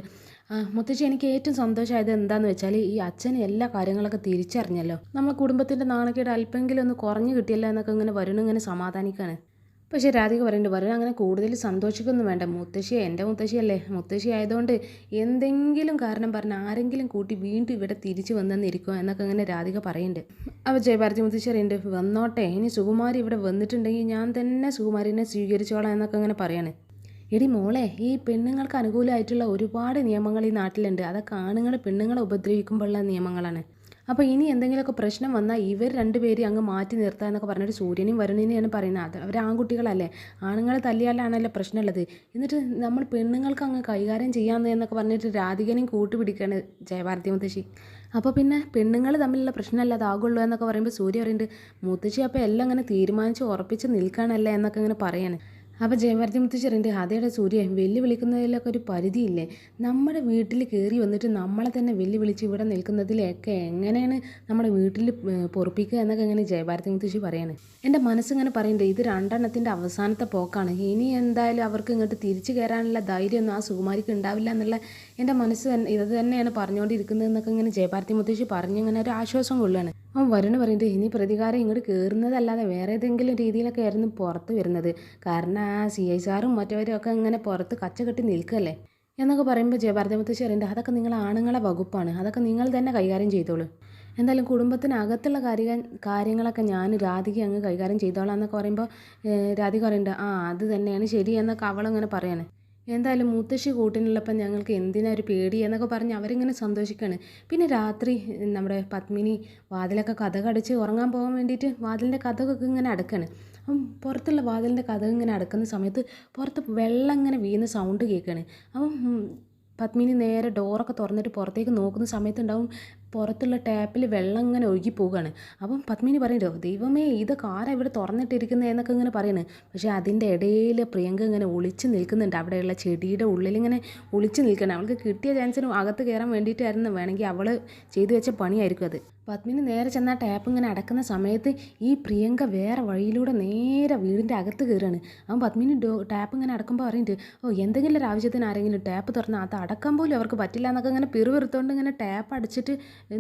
മുത്തശ്ശി എനിക്ക് ഏറ്റവും സന്തോഷമായത് എന്താണെന്ന് വെച്ചാൽ ഈ അച്ഛന് എല്ലാ കാര്യങ്ങളൊക്കെ തിരിച്ചറിഞ്ഞല്ലോ, നമ്മളെ കുടുംബത്തിൻ്റെ നാണക്കേട് അല്പമെങ്കിലും ഒന്ന് കുറഞ്ഞു കിട്ടിയല്ലോ എന്നൊക്കെ ഇങ്ങനെ വരുണ് ഇങ്ങനെ സമാധാനിക്കുകയാണ്. പക്ഷേ രാധിക പറയുന്നുണ്ട്, വരുൺ അങ്ങനെ കൂടുതൽ സന്തോഷിക്കൊന്നും വേണ്ട, എൻ്റെ മുത്തശ്ശിയല്ലേ, മുത്തശ്ശി ആയതുകൊണ്ട് എന്തെങ്കിലും കാരണം പറഞ്ഞ് ആരെങ്കിലും കൂട്ടി വീണ്ടും ഇവിടെ തിരിച്ചു വന്നെന്നിരിക്കുക എന്നൊക്കെ അങ്ങനെ രാധിക പറയുന്നുണ്ട്. അപ്പോൾ ജയഭാരതി മുത്തശ്ശി പറയുന്നുണ്ട്, വന്നോട്ടെ, ഇനി സുകുമാരി ഇവിടെ വന്നിട്ടുണ്ടെങ്കിൽ ഞാൻ തന്നെ സുകുമാരിനെ സ്വീകരിച്ചോളാം എന്നൊക്കെ അങ്ങനെ പറയാണ്. എടി മോളെ, ഈ പെണ്ണുങ്ങൾക്ക് അനുകൂലമായിട്ടുള്ള ഒരുപാട് നിയമങ്ങൾ ഈ നാട്ടിലുണ്ട്, അതൊക്കെ ആണുങ്ങൾ പെണ്ണുങ്ങളെ ഉപദ്രവിക്കുമ്പോഴുള്ള നിയമങ്ങളാണ്, അപ്പോൾ ഇനി എന്തെങ്കിലുമൊക്കെ പ്രശ്നം വന്നാൽ ഇവർ രണ്ടുപേരും അങ്ങ് മാറ്റി നിർത്തുക എന്നൊക്കെ പറഞ്ഞിട്ട് സൂര്യനെയും വരുണിനെയാണ് പറയുന്നത്, അത് അവർ ആൺകുട്ടികളല്ലേ, ആണുങ്ങളെ തല്ലിയാലാണല്ലോ പ്രശ്നമുള്ളത്, എന്നിട്ട് നമ്മൾ പെണ്ണുങ്ങൾക്ക് അങ്ങ് കൈകാര്യം ചെയ്യാമെന്ന് എന്നൊക്കെ പറഞ്ഞിട്ട് രാധികനെയും കൂട്ടുപിടിക്കുകയാണ് ജയഭാരതി മുത്തശ്ശി. അപ്പോൾ പിന്നെ പെണ്ണുങ്ങൾ തമ്മിലുള്ള പ്രശ്നമല്ല അതാകുള്ളൂ എന്നൊക്കെ പറയുമ്പോൾ സൂര്യ പറയുന്നുണ്ട്, മുത്തശ്ശി അപ്പോൾ എല്ലാം അങ്ങനെ തീരുമാനിച്ച് ഉറപ്പിച്ച് നിൽക്കുകയാണല്ലേ എന്നൊക്കെ ഇങ്ങനെ പറയാണ്. അപ്പോൾ ജയഭാരതി മുത്തശ്ശി പറയുന്നുണ്ട്, അതേടെ സൂര്യ, വെല്ലുവിളിക്കുന്നതിലൊക്കെ ഒരു പരിധിയില്ലേ, നമ്മുടെ വീട്ടിൽ കയറി വന്നിട്ട് നമ്മളെ തന്നെ വെല്ലുവിളിച്ച് ഇവിടെ നിൽക്കുന്നതിലൊക്കെ എങ്ങനെയാണ് നമ്മുടെ വീട്ടിൽ പൊറുപ്പിക്കുക എന്നൊക്കെ ഇങ്ങനെ ജയഭാരതി മുത്തശ്ശി പറയാണ്. എൻ്റെ മനസ്സിങ്ങനെ പറയുന്നുണ്ട്, ഇത് രണ്ടെണ്ണത്തിൻ്റെ അവസാനത്തെ പോക്കാണ്, ഇനി എന്തായാലും അവർക്ക് ഇങ്ങോട്ട് തിരിച്ചു കയറാനുള്ള ധൈര്യമൊന്നും ആ സുകുമാരിക്ക് ഉണ്ടാവില്ല എന്നുള്ള എൻ്റെ മനസ്സ് ഇത് തന്നെയാണ് പറഞ്ഞുകൊണ്ടിരിക്കുന്നത് എന്നൊക്കെ ഇങ്ങനെ ജയഭാരതി മുത്തശ്ശി പറഞ്ഞ് ഇങ്ങനെ ഒരു ആശ്വാസം കൊള്ളുകയാണ്. അവൻ വരുണ് പറയുന്നത്, ഇനി പ്രതികാരം ഇങ്ങോട്ട് കയറുന്നതല്ലാതെ വേറെ ഏതെങ്കിലും രീതിയിലൊക്കെ ആയിരുന്നു പുറത്ത് വരുന്നത്, കാരണം ആ CI സാറും മറ്റവരും ഒക്കെ ഇങ്ങനെ പുറത്ത് കച്ച കെട്ടി നിൽക്കുകയല്ലേ എന്നൊക്കെ പറയുമ്പോൾ ജയഭാരതി മുത്തശ്ശി പറയുന്നുണ്ട്, അതൊക്കെ നിങ്ങൾ ആണുങ്ങളെ വകുപ്പാണ്, അതൊക്കെ നിങ്ങൾ തന്നെ കൈകാര്യം ചെയ്തോളൂ, എന്തായാലും കുടുംബത്തിനകത്തുള്ള കാര്യങ്ങളൊക്കെ ഞാൻ രാധിക അങ്ങ് കൈകാര്യം ചെയ്തോളാം എന്നൊക്കെ പറയുമ്പോൾ രാധിക പറയുന്നുണ്ട്, അത് തന്നെയാണ് ശരി എന്നൊക്കെ അവളിങ്ങനെ പറയാണ്. എന്തായാലും മുത്തശ്ശി കൂട്ടിനുള്ളപ്പം ഞങ്ങൾക്ക് എന്തിനാ ഒരു പേടി എന്നൊക്കെ പറഞ്ഞ് അവരിങ്ങനെ സന്തോഷിക്കുകയാണ്. പിന്നെ രാത്രി നമ്മുടെ പത്മിനി വാതിലൊക്കെ കതകടച്ച് ഉറങ്ങാൻ പോകാൻ വേണ്ടിയിട്ട് വാതിലിൻ്റെ കതകൊക്കെ ഇങ്ങനെ അടക്കാണ്. അപ്പം പുറത്തുള്ള വാതിലിൻ്റെ കതക് ഇങ്ങനെ അടക്കുന്ന സമയത്ത് പുറത്ത് വെള്ളം ഇങ്ങനെ വീഴുന്ന സൗണ്ട് കേൾക്കുകയാണ്. അപ്പം പത്മിനി നേരെ ഡോറൊക്കെ തുറന്നിട്ട് പുറത്തേക്ക് നോക്കുന്ന സമയത്തുണ്ടാവും പുറത്തുള്ള ടാപ്പിൽ വെള്ളം ഇങ്ങനെ ഒഴുകി പോവുകയാണ്. അപ്പം പത്മിനി പറയുന്നുണ്ടോ, ദൈവമേ ഇതൊക്കെ ആരാ ഇവിടെ തുറന്നിട്ടിരിക്കുന്നത് എന്നൊക്കെ ഇങ്ങനെ പറയുന്നത്. പക്ഷേ അതിൻ്റെ ഇടയിൽ പ്രിയങ്ക ഇങ്ങനെ ഒളിച്ച് നിൽക്കുന്നുണ്ട്. അവിടെയുള്ള ചെടിയുടെ ഉള്ളിലിങ്ങനെ ഒളിച്ച് നിൽക്കണം. അവൾക്ക് കിട്ടിയ ചാൻസിന് അകത്ത് കയറാൻ വേണ്ടിയിട്ടായിരുന്നു, വേണമെങ്കിൽ അവൾ ചെയ്തു വെച്ച പണിയായിരിക്കും അത്. പത്മിനി നേരെ ചെന്ന ടാപ്പ് ഇങ്ങനെ അടക്കുന്ന സമയത്ത് ഈ പ്രിയങ്ക വേറെ വഴിയിലൂടെ നേരെ വീടിൻ്റെ അകത്ത് കയറുകയാണ്. അവൻ പത്മിനി ടാപ്പ് ഇങ്ങനെ അടക്കുമ്പോൾ പറയുന്നുണ്ട്, ഓ എന്തെങ്കിലും ഒരു ആവശ്യത്തിന് ആരെങ്കിലും ടാപ്പ് തുറന്നാൽ അത് അടക്കാൻ പോലും അവർക്ക് പറ്റില്ല എന്നൊക്കെ ഇങ്ങനെ പിറുപിറുത്തോണ്ട് ഇങ്ങനെ ടാപ്പ് അടിച്ചിട്ട്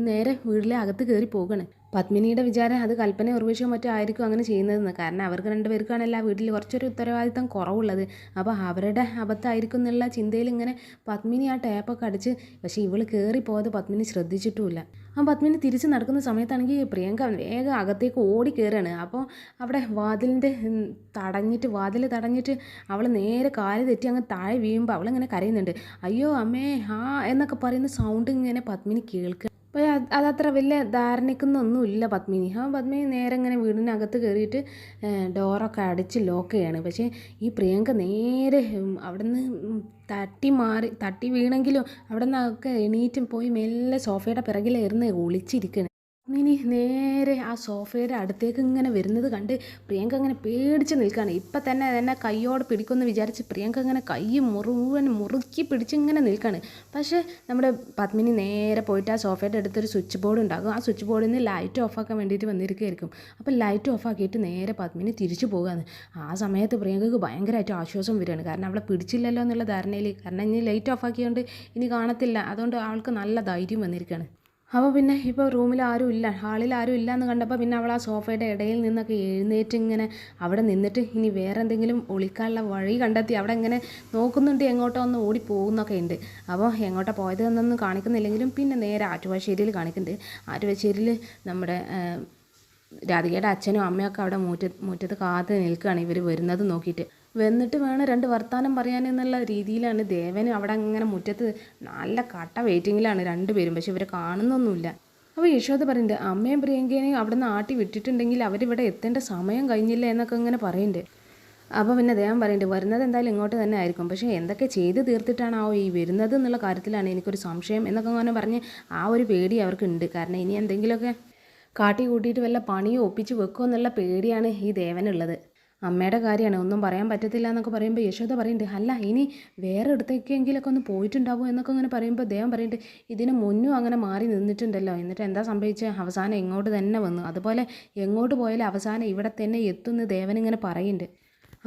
നേരെ വീട്ടിലെ അകത്ത് കയറി പോകുകയാണ്. പത്മിനിയുടെ വിചാരം അത് കൽപ്പന ഉർവശിയോ മറ്റോ ആയിരിക്കും അങ്ങനെ ചെയ്യുന്നതെന്ന്. കാരണം അവർക്ക് രണ്ടുപേർക്കാണല്ലോ ആ വീട്ടിൽ കുറച്ചൊരു ഉത്തരവാദിത്തം കുറവുള്ളത്. അപ്പോൾ അവരുടെ അബദ്ധമായിരിക്കും എന്നുള്ള ചിന്തയിൽ ഇങ്ങനെ പത്മിനി ആ ടാപ്പൊക്കെ അടിച്ച്, പക്ഷേ ഇവൾ കയറി പോയത് പത്മിനി ശ്രദ്ധിച്ചിട്ടുമില്ല. ആ പത്മിനി തിരിച്ച് നടക്കുന്ന സമയത്താണെങ്കിൽ പ്രിയങ്ക വേഗം അകത്തേക്ക് ഓടി കയറുകയാണ്. അപ്പോൾ അവിടെ വാതിൽ തടഞ്ഞിട്ട് അവൾ നേരെ കാല് തെറ്റി അങ്ങ് താഴെ വീഴുമ്പോൾ അവളിങ്ങനെ കരയുന്നുണ്ട്. അയ്യോ അമ്മേ ആ എന്നൊക്കെ പറയുന്ന സൗണ്ട് ഇങ്ങനെ പത്മിനി കേൾക്കുക. അപ്പോൾ അതത്ര വലിയ ധാരണയ്ക്കൊന്നൊന്നുമില്ല പത്മിനി. പത്മിനി നേരെ ഇങ്ങനെ വീടിനകത്ത് കയറിയിട്ട് ഡോറൊക്കെ അടിച്ച് ലോക്ക് ചെയ്യാണ്. പക്ഷേ ഈ പ്രിയങ്ക നേരെ അവിടെ നിന്ന് തട്ടി വീണെങ്കിലും അവിടെ നിന്നൊക്കെ എണീറ്റും പോയി മെല്ലെ സോഫയുടെ പിറകിലിരുന്ന് ഒളിച്ചിരിക്കുകയാണ്. പത്മിനി നേരെ ആ സോഫയുടെ അടുത്തേക്ക് ഇങ്ങനെ വരുന്നത് കണ്ട് പ്രിയങ്ക ഇങ്ങനെ പേടിച്ച് നിൽക്കുകയാണ്. ഇപ്പം തന്നെ എന്നെ കയ്യോട് പിടിക്കുമെന്ന് വിചാരിച്ച് പ്രിയങ്ക ഇങ്ങനെ കൈ മുറുക്കി പിടിച്ചിങ്ങനെ നിൽക്കുകയാണ്. പക്ഷേ നമ്മുടെ പത്മിനി നേരെ പോയിട്ട് ആ സോഫയുടെ അടുത്തൊരു സ്വിച്ച് ബോർഡ് ഉണ്ടാകും. ആ സ്വിച്ച് ബോർഡിൽ നിന്ന് ലൈറ്റ് ഓഫാക്കാൻ വേണ്ടിയിട്ട് വന്നിരിക്കുകയായിരിക്കും. അപ്പോൾ ലൈറ്റ് ഓഫാക്കിയിട്ട് നേരെ പത്മിനി തിരിച്ചു പോകുകയാണ്. ആ സമയത്ത് പ്രിയങ്കയ്ക്ക് ഭയങ്കരമായിട്ട് ആശ്വാസം വരികയാണ്. കാരണം അവളെ പിടിച്ചില്ലല്ലോ എന്നുള്ള ധാരണയിൽ. കാരണം ഇനി ലൈറ്റ് ഓഫാക്കിയതുകൊണ്ട് ഇനി കാണത്തില്ല. അതുകൊണ്ട് അവൾക്ക് നല്ല ധൈര്യം വന്നിരിക്കുകയാണ്. അപ്പോൾ പിന്നെ ഇപ്പോൾ റൂമിൽ ആരും ഇല്ല, ഹാളിൽ ആരും ഇല്ല എന്ന് കണ്ടപ്പോൾ പിന്നെ അവൾ ആ സോഫയുടെ ഇടയിൽ നിന്നൊക്കെ എഴുന്നേറ്റ് ഇങ്ങനെ അവിടെ നിന്നിട്ട് ഇനി വേറെ എന്തെങ്കിലും ഒളിക്കാനുള്ള വഴി കണ്ടെത്തി അവിടെ ഇങ്ങനെ നോക്കുന്നുണ്ട്, എങ്ങോട്ടോ ഒന്ന് ഓടി പോകുന്നൊക്കെ ഉണ്ട്. അപ്പോൾ എങ്ങോട്ടാ പോയത് എന്നൊന്നും കാണിക്കുന്നില്ലെങ്കിലും പിന്നെ നേരെ ആറ്റുവാശ്ശേരിയിൽ കാണിക്കുന്നുണ്ട്. ആറ്റുവാശ്ശേരിയിൽ നമ്മുടെ രാധികയുടെ അച്ഛനും അമ്മയൊക്കെ അവിടെ മുറ്റത്ത് കാത്ത് നിൽക്കുകയാണ് ഇവർ വരുന്നത് നോക്കിയിട്ട്. വന്നിട്ട് വേണം രണ്ട് വർത്താനം പറയാനെന്നുള്ള രീതിയിലാണ് ദേവൻ അവിടെ അങ്ങനെ മുറ്റത്ത് നല്ല കട്ട വെയിറ്റിങ്ങിലാണ് രണ്ടുപേരും. പക്ഷെ ഇവരെ കാണുന്നൊന്നുമില്ല. അപ്പോൾ യശോദ പറയുന്നുണ്ട്, അമ്മയും പ്രിയങ്കേനെയും അവിടെ നിന്ന് ആട്ടി വിട്ടിട്ടുണ്ടെങ്കിൽ അവരിവിടെ എത്തേണ്ട സമയം കഴിഞ്ഞില്ല എന്നൊക്കെ ഇങ്ങനെ പറയുന്നുണ്ട്. അപ്പോൾ പിന്നെ ദേവൻ പറയുന്നുണ്ട്, വരുന്നത് എന്തായാലും ഇങ്ങോട്ട് തന്നെ ആയിരിക്കും. പക്ഷേ എന്തൊക്കെ ചെയ്ത് തീർത്തിട്ടാണോ ഈ വരുന്നത് എന്നുള്ള കാര്യത്തിലാണ് എനിക്കൊരു സംശയം എന്നൊക്കെ അങ്ങനെ പറഞ്ഞ് ആ ഒരു പേടി അവർക്കുണ്ട്. കാരണം ഇനി എന്തെങ്കിലുമൊക്കെ കാട്ടി കൂട്ടിയിട്ട് വല്ല പണിയോ ഒപ്പിച്ച് വെക്കുമോ എന്നുള്ള പേടിയാണ് ഈ ദേവനുള്ളത്. അമ്മയുടെ കാര്യമാണ്, ഒന്നും പറയാൻ പറ്റത്തില്ല എന്നൊക്കെ പറയുമ്പോൾ യശോദ പറയുന്നുണ്ട്, അല്ല ഇനി വേറെ ഇടത്തേക്കെങ്കിലൊക്കെ ഒന്ന് പോയിട്ടുണ്ടാവുമോ എന്നൊക്കെ അങ്ങനെ പറയുമ്പോൾ ദേവൻ പറയുന്നുണ്ട്, ഇതിന് മുന്നും അങ്ങനെ മാറി നിന്നിട്ടുണ്ടല്ലോ, എന്നിട്ട് എന്താ സംഭവിച്ചത്, അവസാനം ഇങ്ങോട്ട് തന്നെ വന്നു, അതുപോലെ എങ്ങോട്ട് പോയാലും അവസാനം ഇവിടെ തന്നെ എത്തുമെന്ന് ദേവനിങ്ങനെ പറയുന്നുണ്ട്.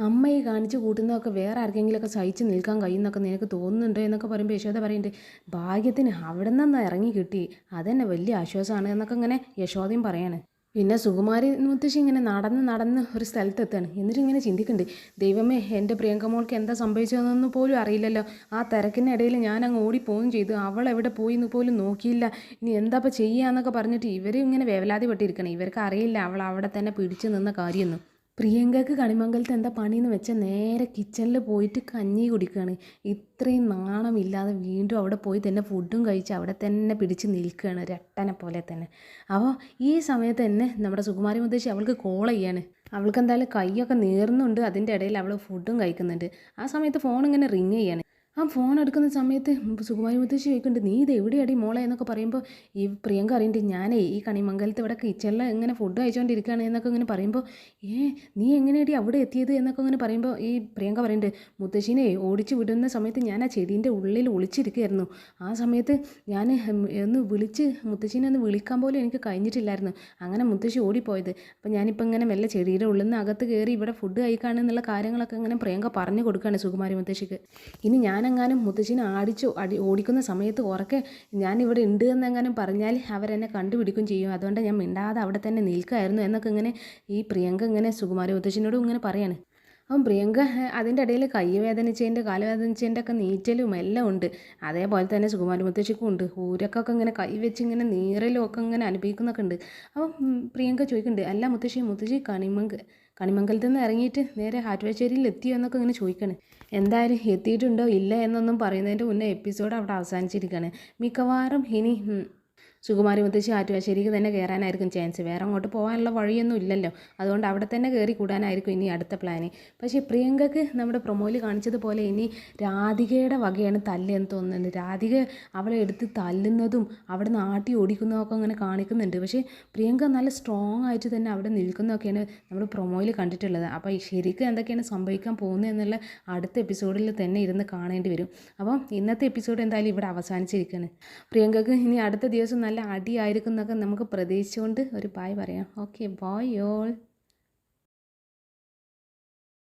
അമ്മ ഈ കാണിച്ച് കൂട്ടുന്നതൊക്കെ വേറെ ആർക്കെങ്കിലുമൊക്കെ സഹിച്ച് നിൽക്കാൻ കഴിയുന്നൊക്കെ നിനക്ക് തോന്നുന്നുണ്ടോ എന്നൊക്കെ പറയുമ്പോൾ യശോദ പറയുന്നുണ്ട്, ഭാഗ്യത്തിന് അവിടെ നിന്ന് ഇറങ്ങി കിട്ടി, അതെന്നെ വലിയ ആശ്വാസമാണ് എന്നൊക്കെ ഇങ്ങനെ യശോദയും പറയാണ്. പിന്നെ സുകുമാരി മുത്തശ്ശി ഇങ്ങനെ നടന്ന് ഒരു സ്ഥലത്തെത്താണ്. എന്നിട്ട് ഇങ്ങനെ ചിന്തിക്കുന്നുണ്ട്, ദൈവമേ എൻ്റെ പ്രിയങ്ക മോൾക്ക് എന്താ സംഭവിച്ചതെന്ന് പോലും അറിയില്ലല്ലോ, ആ തിരക്കിനിടയിൽ ഞാൻ അങ്ങ് ഓടിപ്പോവുകയും ചെയ്തു, അവൾ എവിടെ പോയി എന്ന് പോലും നോക്കിയില്ല, ഇനി എന്താ ഇപ്പോൾ ചെയ്യുക എന്നൊക്കെ പറഞ്ഞിട്ട് ഇവർ ഇങ്ങനെ വേവലാതി പെട്ടിരിക്കണം. ഇവർക്ക് അറിയില്ല അവൾ അവിടെ തന്നെ പിടിച്ചു നിന്ന കാര്യമൊന്നും. പ്രിയങ്കയ്ക്ക് കണിമംഗലത്ത് എന്താ പണിയെന്ന് വെച്ചാൽ നേരെ കിച്ചണിൽ പോയിട്ട് കഞ്ഞി കുടിക്കുകയാണ്. ഇത്രയും നാണമില്ലാതെ വീണ്ടും അവിടെ പോയി തന്നെ ഫുഡും കഴിച്ച് അവിടെ തന്നെ പിടിച്ച് നിൽക്കുകയാണ് രട്ടനെ പോലെ തന്നെ. അപ്പോൾ ഈ സമയത്ത് തന്നെ നമ്മുടെ സുകുമാരി മുത്തശ്ശി അവൾക്ക് കോൾ ചെയ്യാണ്. അവൾക്ക് എന്തായാലും കൈയൊക്കെ നീറുന്നുണ്ട്, അതിൻ്റെ ഇടയിൽ അവൾ ഫുഡും കഴിക്കുന്നുണ്ട്. ആ സമയത്ത് ഫോൺ ഇങ്ങനെ റിങ് ചെയ്യാണ്. ആ ഫോൺ എടുക്കുന്ന സമയത്ത് സുകുമാരി മുത്തശ്ശി ചോദിക്കുന്നുണ്ട്, നീ ഇത് എവിടെയാടി മോളെ എന്നൊക്കെ പറയുമ്പോൾ ഈ പ്രിയങ്ക അറിയുന്നുണ്ട്, ഞാനേ ഈ കണിമംഗലത്ത് ഇവിടെ കിച്ചണിൽ ഇങ്ങനെ ഫുഡ് കഴിച്ചുകൊണ്ടിരിക്കുകയാണ് എന്നൊക്കെ ഇങ്ങനെ പറയുമ്പോൾ, നീ എങ്ങനെയാടി അവിടെ എത്തിയത് എന്നൊക്കെ ഇങ്ങനെ പറയുമ്പോൾ ഈ പ്രിയങ്ക പറയുന്നുണ്ട്, മുത്തശ്ശിനെ ഓടിച്ചു വിടുന്ന സമയത്ത് ഞാൻ ആ ചെടീൻ്റെ ഉള്ളിൽ ഒളിച്ചിരിക്കുകയായിരുന്നു. ആ സമയത്ത് ഞാൻ മുത്തശ്ശീനെ ഒന്ന് വിളിക്കാൻ പോലും എനിക്ക് കഴിഞ്ഞിട്ടില്ലായിരുന്നു. അങ്ങനെ മുത്തശ്ശി ഓടിപ്പോയത്. അപ്പോൾ ഞാനിപ്പോൾ ഇങ്ങനെ മെല്ലെ ചെടിയുടെ ഉള്ളിൽ നിന്ന് അകത്ത് കയറി ഇവിടെ ഫുഡ് കഴിക്കുകയാണെന്നുള്ള കാര്യങ്ങളൊക്കെ ഇങ്ങനെ പ്രിയങ്ക പറഞ്ഞു കൊടുക്കുകയാണ് സുകുമാരി മുത്തശ്ശിക്ക്. ഇനി ഞാനെങ്ങാനും മുത്തശ്ശിനെ ഓടിക്കുന്ന സമയത്ത് ഉറക്കെ ഞാനിവിടെ ഉണ്ട് എന്നെങ്ങാനും പറഞ്ഞാൽ അവരെന്നെ കണ്ടുപിടിക്കും ചെയ്യും, അതുകൊണ്ട് ഞാൻ മിണ്ടാതെ അവിടെ തന്നെ നിൽക്കുകയായിരുന്നു എന്നൊക്കെ ഇങ്ങനെ ഈ പ്രിയങ്ക ഇങ്ങനെ സുകുമാരി മുത്തശ്ശിനോടും ഇങ്ങനെ പറയാണ്. അപ്പം പ്രിയങ്ക അതിൻ്റെ ഇടയിൽ കൈ വേദനിച്ചതിൻ്റെ കാല് വേദനിച്ചതിൻ്റെ ഒക്കെ നീറ്റലും എല്ലാം ഉണ്ട്. അതേപോലെ തന്നെ സുകുമാരി മുത്തശ്ശിക്കും ഉണ്ട്. ഊരക്കൊക്കെ ഇങ്ങനെ കൈ വെച്ച് ഇങ്ങനെ നീറലും ഒക്കെ ഇങ്ങനെ അനുഭവിക്കുന്നൊക്കെ ഉണ്ട്. അപ്പം പ്രിയങ്ക ചോദിക്കുന്നുണ്ട്, അല്ല മുത്തശ്ശി കണിമംഗലത്ത് നിന്ന് ഇറങ്ങിയിട്ട് നേരെ ആറ്റുവാശ്ശേരിയിൽ എത്തിയോ എന്നൊക്കെ ഇങ്ങനെ ചോദിക്കണം. എന്തായാലും എത്തിയിട്ടുണ്ടോ ഇല്ല എന്നൊന്നും പറയുന്നതിൻ്റെ മുന്നേ എപ്പിസോഡ് അവിടെ അവസാനിച്ചിരിക്കുകയാണ്. മിക്കവാറും ഇനി സുകുമാരി മുത്തശ്ശി ആറ്റുവാശ്ശേരിക്ക് തന്നെ കയറാനായിരിക്കും ചാൻസ്. വേറെ അങ്ങോട്ട് പോകാനുള്ള വഴിയൊന്നും ഇല്ലല്ലോ. അതുകൊണ്ട് അവിടെ തന്നെ കയറി കൂടാനായിരിക്കും ഇനി അടുത്ത പ്ലാന്. പക്ഷേ പ്രിയങ്കയ്ക്ക് നമ്മുടെ പ്രൊമോയിൽ കാണിച്ചതുപോലെ ഇനി രാധികയുടെ വകയാണ് തല്ലെന്ന് തോന്നുന്നുണ്ട്. രാധിക അവളെ എടുത്ത് തല്ലുന്നതും അവിടെ നിന്ന് ആട്ടി ഓടിക്കുന്നതൊക്കെ അങ്ങനെ കാണിക്കുന്നുണ്ട്. പക്ഷേ പ്രിയങ്ക നല്ല സ്ട്രോങ് ആയിട്ട് തന്നെ അവിടെ നിൽക്കുന്നതൊക്കെയാണ് നമ്മൾ പ്രൊമോയിൽ കണ്ടിട്ടുള്ളത്. അപ്പോൾ ശരിക്കും എന്തൊക്കെയാണ് സംഭവിക്കാൻ പോകുന്നത് എന്നുള്ള അടുത്ത എപ്പിസോഡിൽ തന്നെ ഇരുന്ന് കാണേണ്ടി വരും. അപ്പം ഇന്നത്തെ എപ്പിസോഡ് എന്തായാലും ഇവിടെ അവസാനിച്ചിരിക്കുകയാണ്. പ്രിയങ്കയ്ക്ക് ഇനി അടുത്ത ദിവസം നല്ല അടിയായിരിക്കും എന്നൊക്കെ നമുക്ക് പ്രതീക്ഷിച്ചുകൊണ്ട് ഒരു ബായ് പറയാം. Okay, bye all.